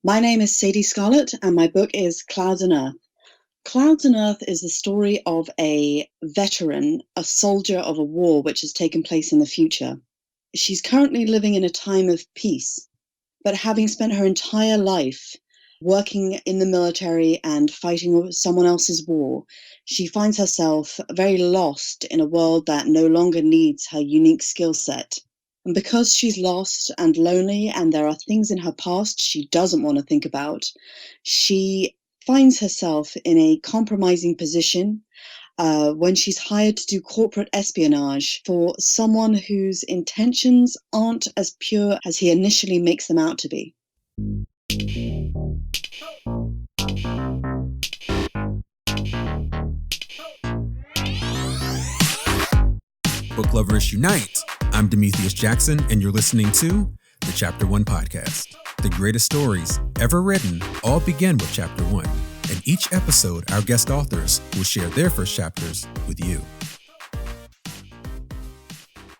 My name is Sayde Scarlett, and my book is Clouds and Earth. Clouds and Earth is the story of a veteran, a soldier of a war which has taken place in the future. She's currently living in a time of peace, but having spent her entire life working in the military and fighting someone else's war, she finds herself very lost in a world that no longer needs her unique skill set. And because she's lost and lonely and there are things in her past she doesn't want to think about, she finds herself in a compromising position when she's hired to do corporate espionage for someone whose intentions aren't as pure as he initially makes them out to be. Book lovers unite! I'm Demethius Jackson, and you're listening to the Chapter 1 podcast. The greatest stories ever written all begin with Chapter 1. In each episode, our guest authors will share their first chapters with you.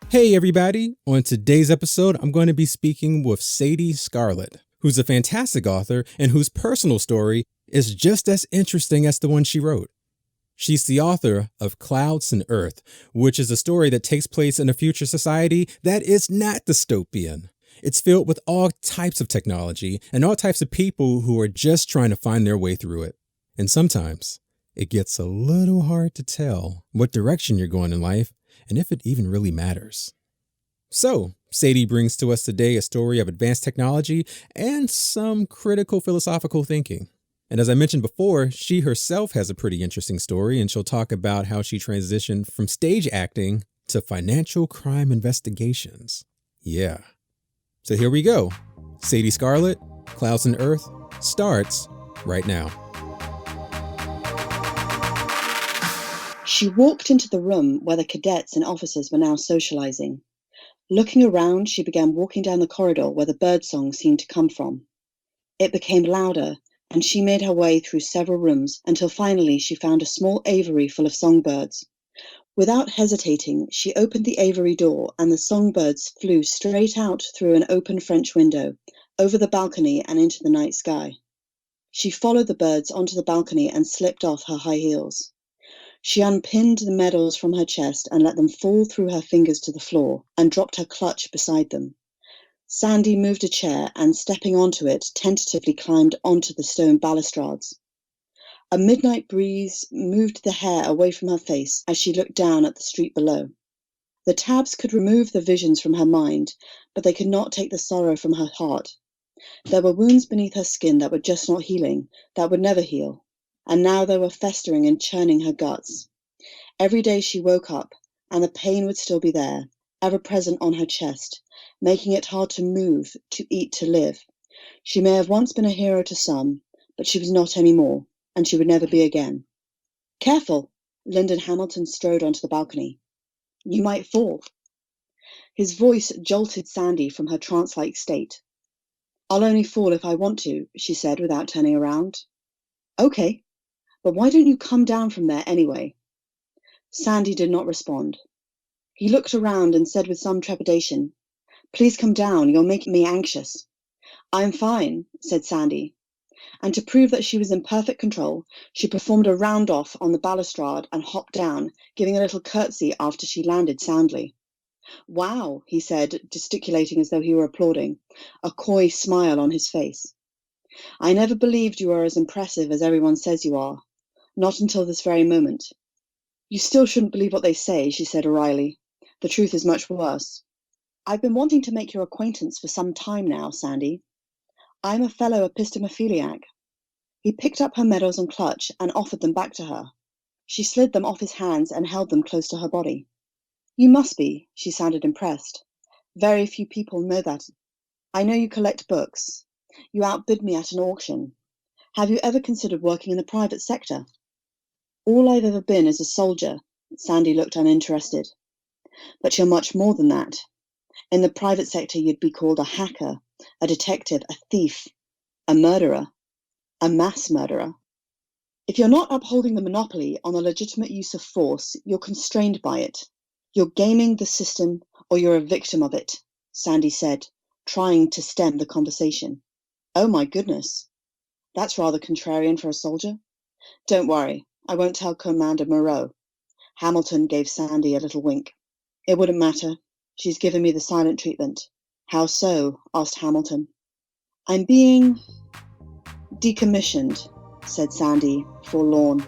Hey everybody! On today's episode, I'm going to be speaking with Sayde Scarlett, who's a fantastic author and whose personal story is just as interesting as the one she wrote. She's the author of Clouds and Earth, which is a story that takes place in a future society that is not dystopian. It's filled with all types of technology and all types of people who are just trying to find their way through it. And sometimes it gets a little hard to tell what direction you're going in life and if it even really matters. So, Sayde brings to us today a story of advanced technology and some critical philosophical thinking. And as I mentioned before, she herself has a pretty interesting story, and she'll talk about how she transitioned from stage acting to financial crime investigations. Yeah. So here we go. Sayde Scarlett, Clouds and Earth, starts right now. She walked into the room where the cadets and officers were now socializing. Looking around, she began walking down the corridor where the birdsong seemed to come from. It became louder, and she made her way through several rooms until finally she found a small aviary full of songbirds. Without hesitating, she opened the aviary door, and the songbirds flew straight out through an open French window, over the balcony and into the night sky. She followed the birds onto the balcony and slipped off her high heels. She unpinned the medals from her chest and let them fall through her fingers to the floor, and dropped her clutch beside them. Sandy moved a chair and, stepping onto it, tentatively climbed onto the stone balustrades. A midnight breeze moved the hair away from her face as she looked down at the street below. The tabs could remove the visions from her mind, but they could not take the sorrow from her heart. There were wounds beneath her skin that were just not healing, that would never heal, and now they were festering and churning her guts. Every day she woke up, and the pain would still be there, ever present on her chest, making it hard to move, to eat, to live. She may have once been a hero to some, but she was not anymore, and she would never be again. Careful! Lyndon Hamilton strode onto the balcony. You might fall. His voice jolted Sandy from her trance-like state. I'll only fall if I want to, she said without turning around. Okay, but why don't you come down from there anyway? Sandy did not respond. He looked around and said with some trepidation, Please come down, you're making me anxious. I'm fine, said Sandy. And to prove that she was in perfect control, she performed a round-off on the balustrade and hopped down, giving a little curtsy after she landed soundly. Wow, he said, gesticulating as though he were applauding, a coy smile on his face. I never believed you were as impressive as everyone says you are. Not until this very moment. You still shouldn't believe what they say, she said awryly. The truth is much worse. I've been wanting to make your acquaintance for some time now, Sandy. I'm a fellow epistomophiliac. He picked up her medals and clutch and offered them back to her. She slid them off his hands and held them close to her body. You must be, she sounded impressed. Very few people know that. I know you collect books. You outbid me at an auction. Have you ever considered working in the private sector? All I've ever been is a soldier. Sandy looked uninterested. But you're much more than that. In the private sector, you'd be called a hacker, a detective, a thief, a murderer, a mass murderer. If you're not upholding the monopoly on the legitimate use of force, you're constrained by it. You're gaming the system, or you're a victim of it, Sandy said, trying to stem the conversation. Oh my goodness, that's rather contrarian for a soldier. Don't worry, I won't tell Commander Moreau. Hamilton gave Sandy a little wink. It wouldn't matter. She's given me the silent treatment. How so? Asked Hamilton. I'm being decommissioned, said Sandy, forlorn.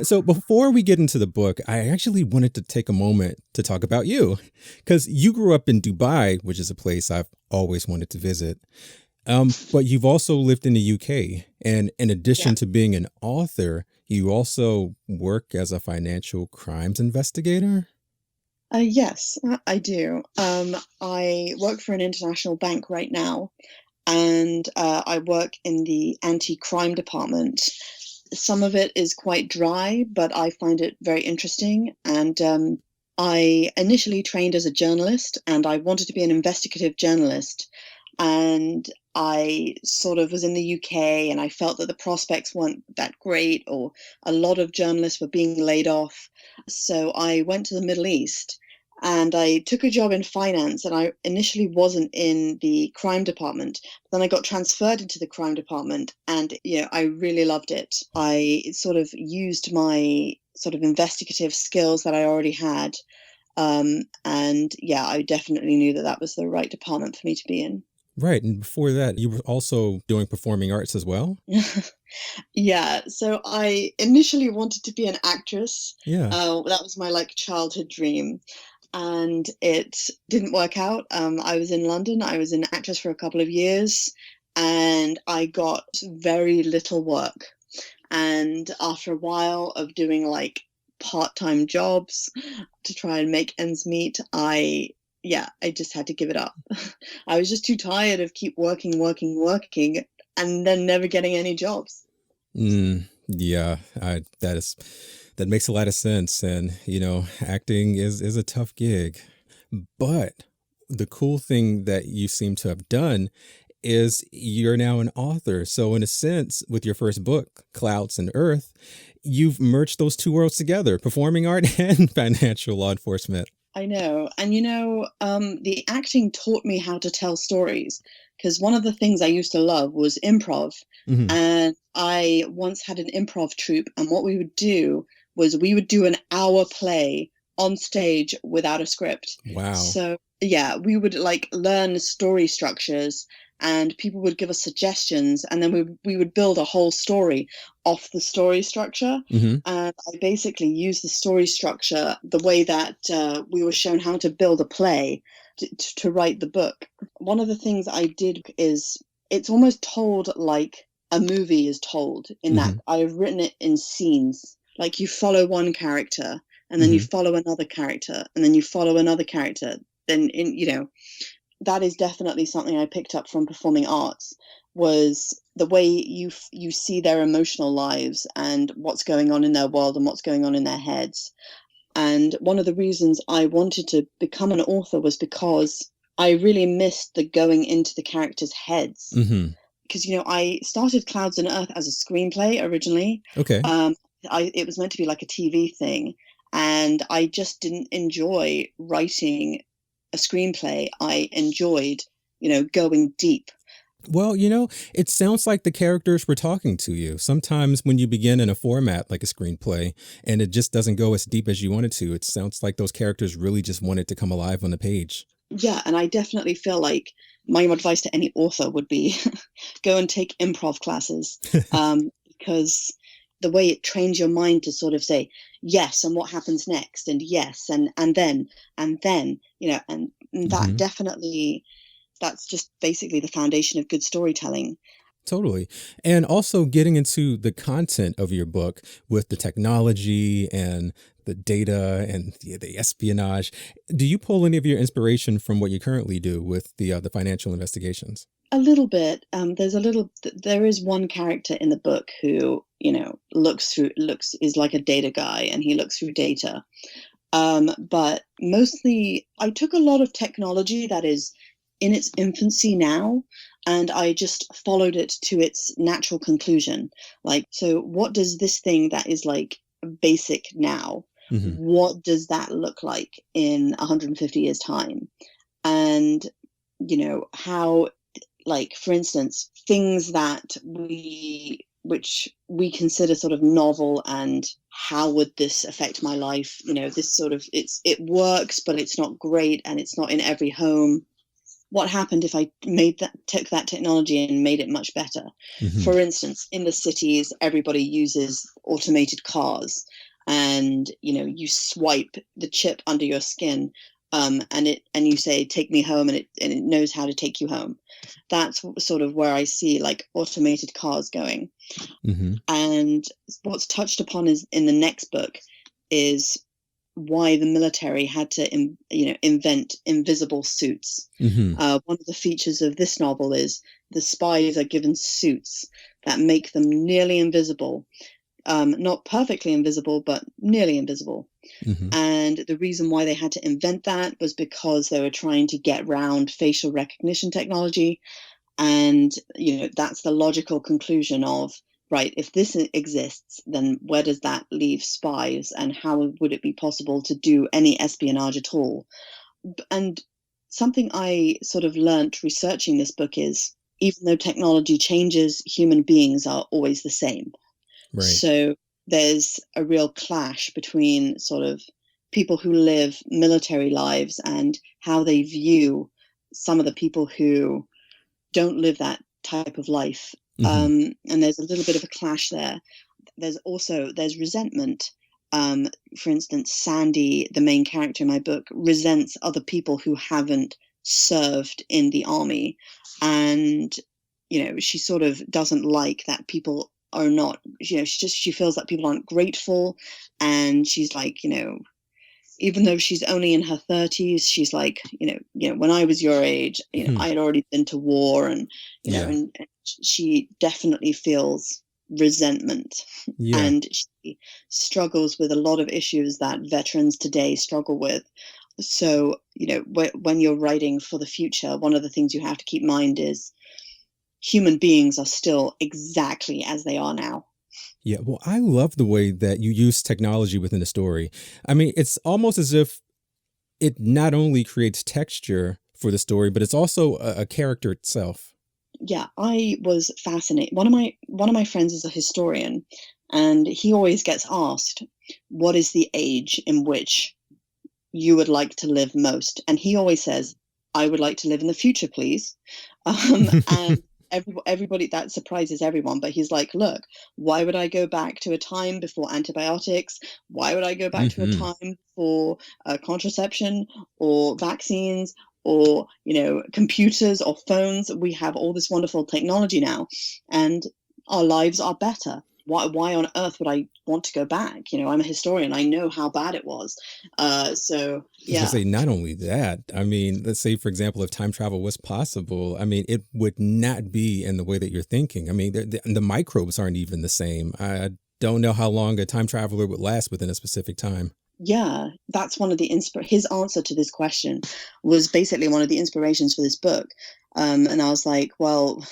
So before we get into the book, I actually wanted to take a moment to talk about you, because you grew up in Dubai, which is a place I've always wanted to visit. But you've also lived in the UK. And in addition to being an author, you also work as a financial crimes investigator? Yes, I do. I work for an international bank right now, and I work in the anti-crime department. Some of it is quite dry, but I find it very interesting. And I initially trained as a journalist, and I wanted to be an investigative journalist. And I sort of was in the UK, and I felt that the prospects weren't that great, or a lot of journalists were being laid off. So I went to the Middle East and I took a job in finance, and I initially wasn't in the crime department. Then I got transferred into the crime department, and I really loved it. I sort of used my sort of investigative skills that I already had. And yeah, I definitely knew that that was the right department for me to be in. Right. And before that, you were also doing performing arts as well? Yeah, so I initially wanted to be an actress. Yeah. That was my like childhood dream, and it didn't work out. I was in London. I was an actress for a couple of years, and I got very little work. And after a while of doing like part-time jobs to try and make ends meet, I just had to give it up. I was just too tired of keep working, and then never getting any jobs. Yeah, that makes a lot of sense. And, acting is a tough gig. But the cool thing that you seem to have done is you're now an author. So in a sense, with your first book, Clouds and Earth, you've merged those two worlds together, performing art and financial law enforcement. I know. And the acting taught me how to tell stories, because one of the things I used to love was improv. Hmm. And I once had an improv troupe, and what we would do was we would do an hour play on stage without a script. Wow. So yeah, we would like learn story structures, and people would give us suggestions, and then we would build a whole story off the story structure. Hmm. And I basically used the story structure the way that we were shown how to build a play to write the book. One of the things I did is it's almost told like a movie is told, in that Hmm. I've written it in scenes. Like you follow one character, and then you Hmm. follow another character, and then you follow another character. Then that is definitely something I picked up from performing arts, was the way you see their emotional lives and what's going on in their world and what's going on in their heads. And one of the reasons I wanted to become an author was because I really missed the going into the characters' heads. Hmm. Because I started Clouds and Earth as a screenplay originally. Okay. It was meant to be like a TV thing, and I just didn't enjoy writing a screenplay. I enjoyed, going deep. Well, it sounds like the characters were talking to you. Sometimes when you begin in a format like a screenplay and it just doesn't go as deep as you wanted to, it sounds like those characters really just wanted to come alive on the page. Yeah, and I definitely feel like my advice to any author would be go and take improv classes, because the way it trains your mind to sort of say yes and what happens next, and yes and then and that Hmm. definitely, that's just basically the foundation of good storytelling. Totally. And also getting into the content of your book with the technology and the data and the espionage. Do you pull any of your inspiration from what you currently do with the financial investigations? A little bit. There is one character in the book who looks is like a data guy, and he looks through data. But mostly I took a lot of technology that is in its infancy now, and I just followed it to its natural conclusion. Like, so what does this thing that is like basic now, Hmm. what does that look like in 150 years time? and how, like, for instance, things that which we consider sort of novel, and how would this affect my life? This sort of, it works, but it's not great, and it's not in every home. What happened if I took that technology and made it much better? Hmm. For instance, in the cities, everybody uses automated cars, and you swipe the chip under your skin, and you say, "Take me home," and it knows how to take you home. That's sort of where I see, like, automated cars going. Hmm. And what's touched upon is in the next book is why the military had to invent invisible suits. Hmm. One of the features of this novel is the spies are given suits that make them nearly invisible, not perfectly invisible, but nearly invisible. Hmm. And the reason why they had to invent that was because they were trying to get around facial recognition technology. And that's the logical conclusion of, right, if this exists, then where does that leave spies, and how would it be possible to do any espionage at all? And something I sort of learnt researching this book is, even though technology changes, human beings are always the same. Right. So there's a real clash between sort of people who live military lives and how they view some of the people who don't live that type of life. Hmm. And there's a little bit of a clash there. There's resentment. For instance, Sandy, the main character in my book, resents other people who haven't served in the army, and she sort of doesn't like that people are not. She feels that people aren't grateful, and she's like, even though she's only in her 30s, she's like, when I was your age, Hmm. I had already been to war, and Yeah. and she definitely feels resentment, Yeah. and she struggles with a lot of issues that veterans today struggle with. So, when you're writing for the future, one of the things you have to keep in mind is human beings are still exactly as they are now. Yeah. Well, I love the way that you use technology within the story. I mean, it's almost as if it not only creates texture for the story, but it's also a character itself. Yeah, I was fascinated. One of my friends is a historian, and he always gets asked, "What is the age in which you would like to live most?" And he always says, "I would like to live in the future, please." And everybody, that surprises everyone. But he's like, "Look, why would I go back to a time before antibiotics? Why would I go back to a Hmm. time for contraception or vaccines?" Or computers or phones. We have all this wonderful technology now, and our lives are better. Why on earth would I want to go back? I'm a historian. I know how bad it was. So I was gonna yeah, say, not only that, I mean, let's say, for example, if time travel was possible, I mean, it would not be in the way that you're thinking. I mean, the microbes aren't even the same. I don't know how long a time traveler would last within a specific time. yeah, that's one of the his answer to this question was basically one of the inspirations for this book. And I was like, well,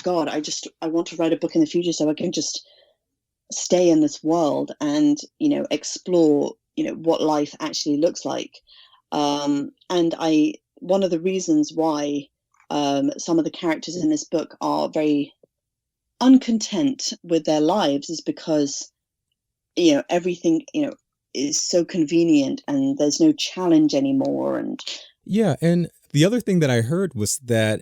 God, I want to write a book in the future so I can just stay in this world and explore what life actually looks like. And I one of the reasons why some of the characters in this book are very uncontent with their lives is because everything is so convenient, and there's no challenge anymore. And Yeah, and the other thing that I heard was that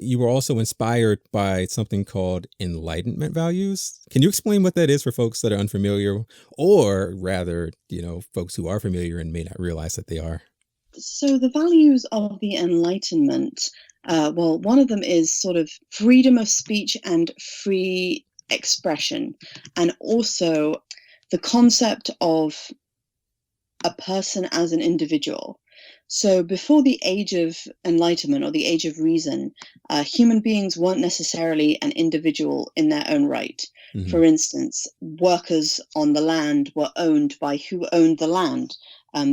you were also inspired by something called enlightenment values. Can you explain what that is for folks that are unfamiliar, or rather, folks who are familiar and may not realize that they are? so the values of the Enlightenment, well, one of them is sort of freedom of speech and free expression, and also the concept of a person as an individual. So before the age of enlightenment or the age of reason, human beings weren't necessarily an individual in their own right. Hmm. For instance, workers on the land were owned by who owned the land.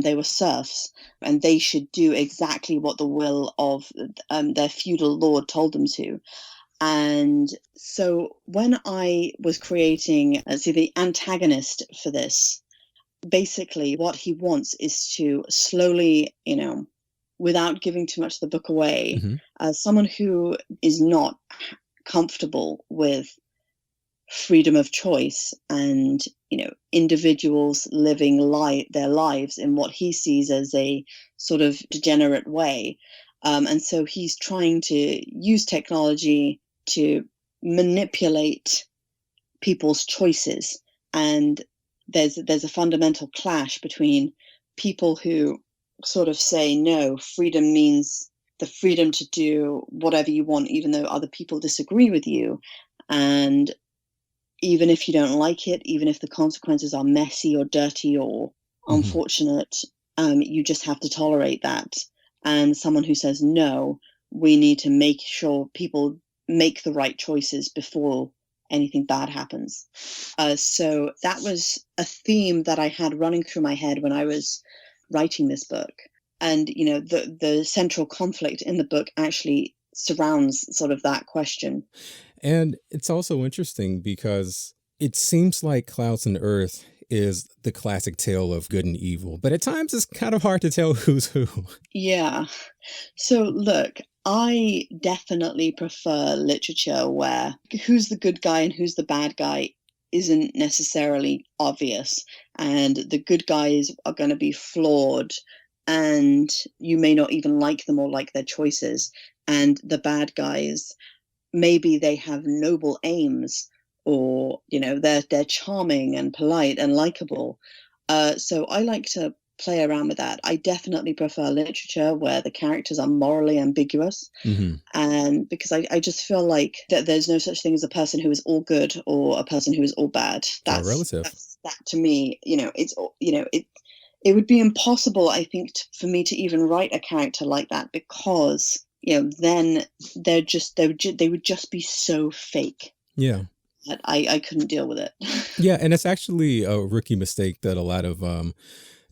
They were serfs, and they should do exactly what the will of their feudal lord told them to. And so when I was creating, see, the antagonist for this, basically what he wants is to slowly, without giving too much of the book away, Hmm. as someone who is not comfortable with freedom of choice and individuals living their lives in what he sees as a sort of degenerate way, and so he's trying to use technology to manipulate people's choices. And there's a fundamental clash between people who sort of say, no, freedom means the freedom to do whatever you want even though other people disagree with you, and even if you don't like it, even if the consequences are messy or dirty or Hmm. unfortunate, you just have to tolerate that. And someone who says, no, we need to make sure people make the right choices before anything bad happens. So that was a theme that I had running through my head when I was writing this book. And, the central conflict in the book actually surrounds sort of that question. And it's also interesting because it seems like Clouds and Earth is the classic tale of good and evil, but at times it's kind of hard to tell who's who. Yeah. So look, I definitely prefer literature where who's the good guy and who's the bad guy isn't necessarily obvious, and the good guys are going to be flawed, and you may not even like them or like their choices, and the bad guys, maybe they have noble aims, or they're charming and polite and likable. So I like to play around with that. I definitely prefer literature where the characters are morally ambiguous, Hmm. and because I just feel like that there's no such thing as a person who is all good or a person who is all bad. It's all relative. That to me, it would be impossible, I think, for me to even write a character like that, because then they would just be so fake Yeah. that I couldn't deal with it. Yeah, and it's actually a rookie mistake that a lot of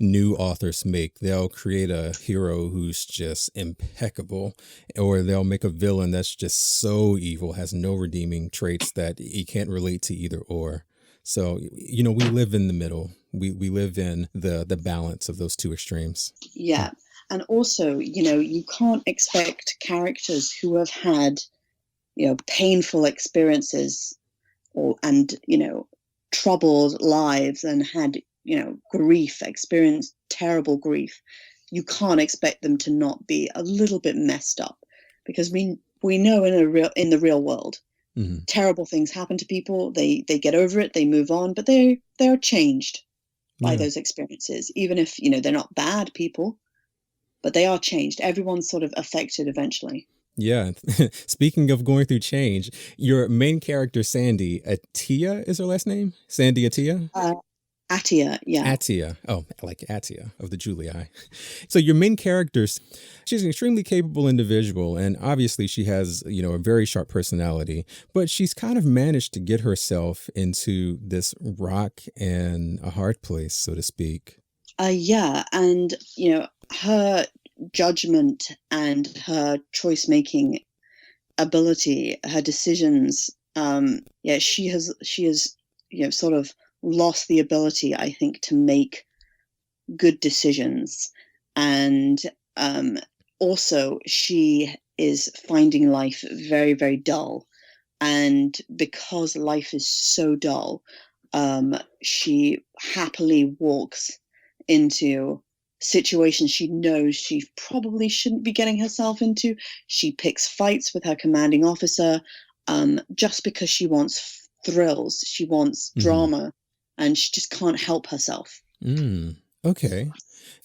new authors make. They'll create a hero who's just impeccable, or they'll make a villain that's just so evil, has no redeeming traits that you can't relate to either or. So, we live in the middle. We live in the balance of those two extremes. Yeah. And also, you can't expect characters who have had, painful experiences and troubled lives and had grief, experienced terrible grief. You can't expect them to not be a little bit messed up, because we know in the real world, Hmm. terrible things happen to people. They get over it, they move on, but they're changed by Yeah. those experiences, even if they're not bad people, but they are changed. Everyone's sort of affected eventually. Yeah. Speaking of going through change, your main character, Sandy Attiyeh, is her last name? Sandy Attiyeh? uh Attiyeh, yeah. Attiyeh. Oh, like Attiyeh of the Julii. So your main character, she's an extremely capable individual, and obviously she has, a very sharp personality, but she's kind of managed to get herself into this rock and a hard place, so to speak. Yeah, and her judgment and her choice making ability, her decisions. Yeah, she has sort of lost the ability, I think, to make good decisions, and also she is finding life very, very dull. And because life is so dull, she happily walks into situations she knows she probably shouldn't be getting herself into. She picks fights with her commanding officer, just because she wants thrills, she wants Hmm. drama, and she just can't help herself. Mm, okay.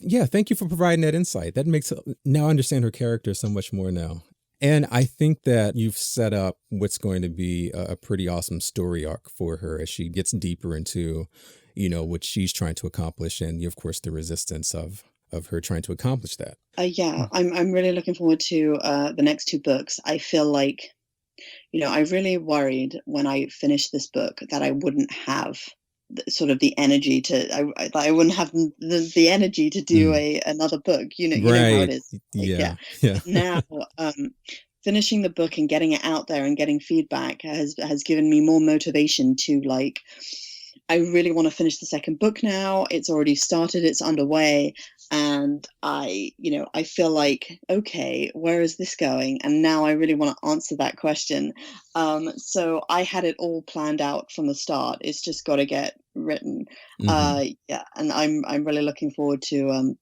Yeah, thank you for providing that insight. That makes now I understand her character so much more now. And I think that you've set up what's going to be a pretty awesome story arc for her as she gets deeper into, what she's trying to accomplish, and of course the resistance of her trying to accomplish that. Yeah, I'm really looking forward to the next two books. I feel like, I really worried when I finished this book that I wouldn't have sort of the energy I wouldn't have the energy to do Mm, another book. You know how it right. is. Yeah. Yeah. Yeah. But now, finishing the book and getting it out there and getting feedback has given me more motivation to, like, I really want to finish the second book now. It's already started. It's underway. And I feel like, okay, where is this going? And now I really want to answer that question. So I had it all planned out from the start. It's just got to get written. Yeah, and I'm really looking forward to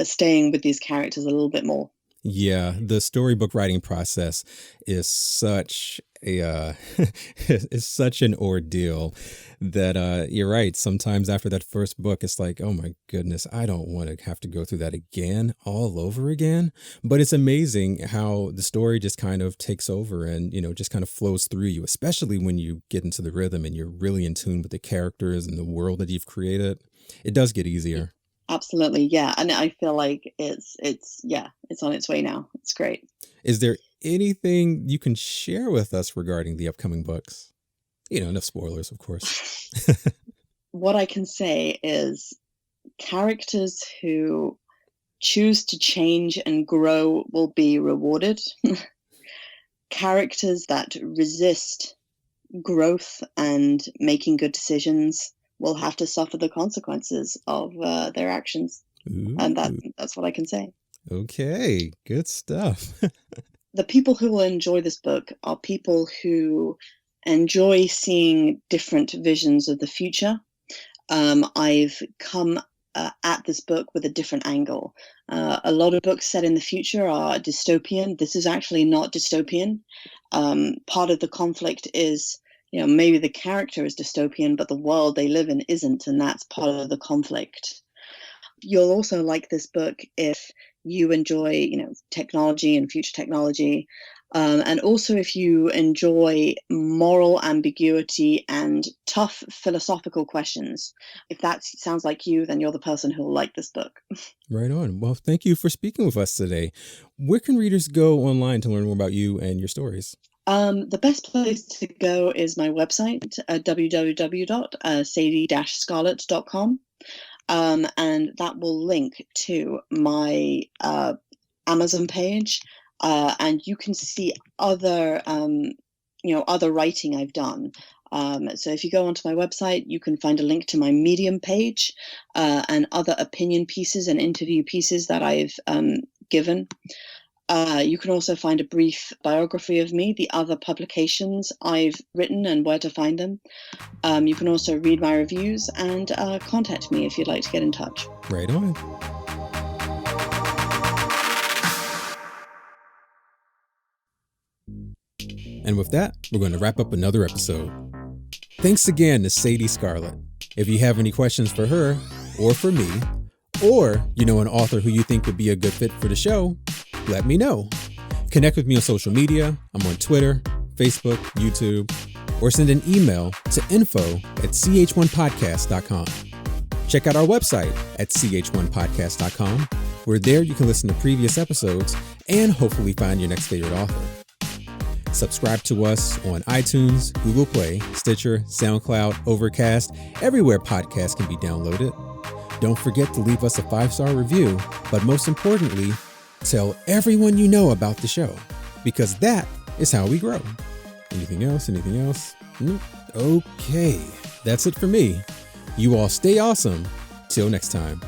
staying with these characters a little bit more. Yeah, the storybook writing process is such a is such an ordeal that you're right. Sometimes after that first book, it's like, oh my goodness, I don't want to have to go through that again, all over again. But it's amazing how the story just kind of takes over and, just kind of flows through you, especially when you get into the rhythm and you're really in tune with the characters and the world that you've created. It does get easier. Absolutely, yeah, and I feel like it's on its way now. It's great. Is there anything you can share with us regarding the upcoming books? No spoilers, of course. What I can say is characters who choose to change and grow will be rewarded. Characters that resist growth and making good decisions will have to suffer the consequences of their actions. Ooh. And that's what I can say. Okay, good stuff. The people who will enjoy this book are people who enjoy seeing different visions of the future. I've come at this book with a different angle. A lot of books set in the future are dystopian. This is actually not dystopian. Part of the conflict is, maybe the character is dystopian, but the world they live in isn't, and that's part of the conflict. You'll also like this book if you enjoy, technology and future technology. And also if you enjoy moral ambiguity and tough philosophical questions. If that sounds like you, then you're the person who will like this book. Right on. Well, thank you for speaking with us today. Where can readers go online to learn more about you and your stories? The best place to go is my website, www.sayde-scarlett.com. And that will link to my Amazon page. And you can see other writing I've done. So if you go onto my website, you can find a link to my Medium page and other opinion pieces and interview pieces that I've given. You can also find a brief biography of me, the other publications I've written and where to find them. You can also read my reviews and contact me if you'd like to get in touch. Right on. And with that, we're going to wrap up another episode. Thanks again to Sayde Scarlett. If you have any questions for her or for me, or an author who you think would be a good fit for the show, let me know. Connect with me on social media. I'm on Twitter, Facebook, YouTube, or send an email to info@ch1podcast.com. Check out our website at ch1podcast.com, where there you can listen to previous episodes and hopefully find your next favorite author. Subscribe to us on iTunes, Google Play, Stitcher, SoundCloud, Overcast, everywhere podcasts can be downloaded. Don't forget to leave us a 5-star review, but most importantly, tell everyone you know about the show, because that is how we grow. Anything else? Nope. Okay, that's it for me. You all stay awesome. Till next time.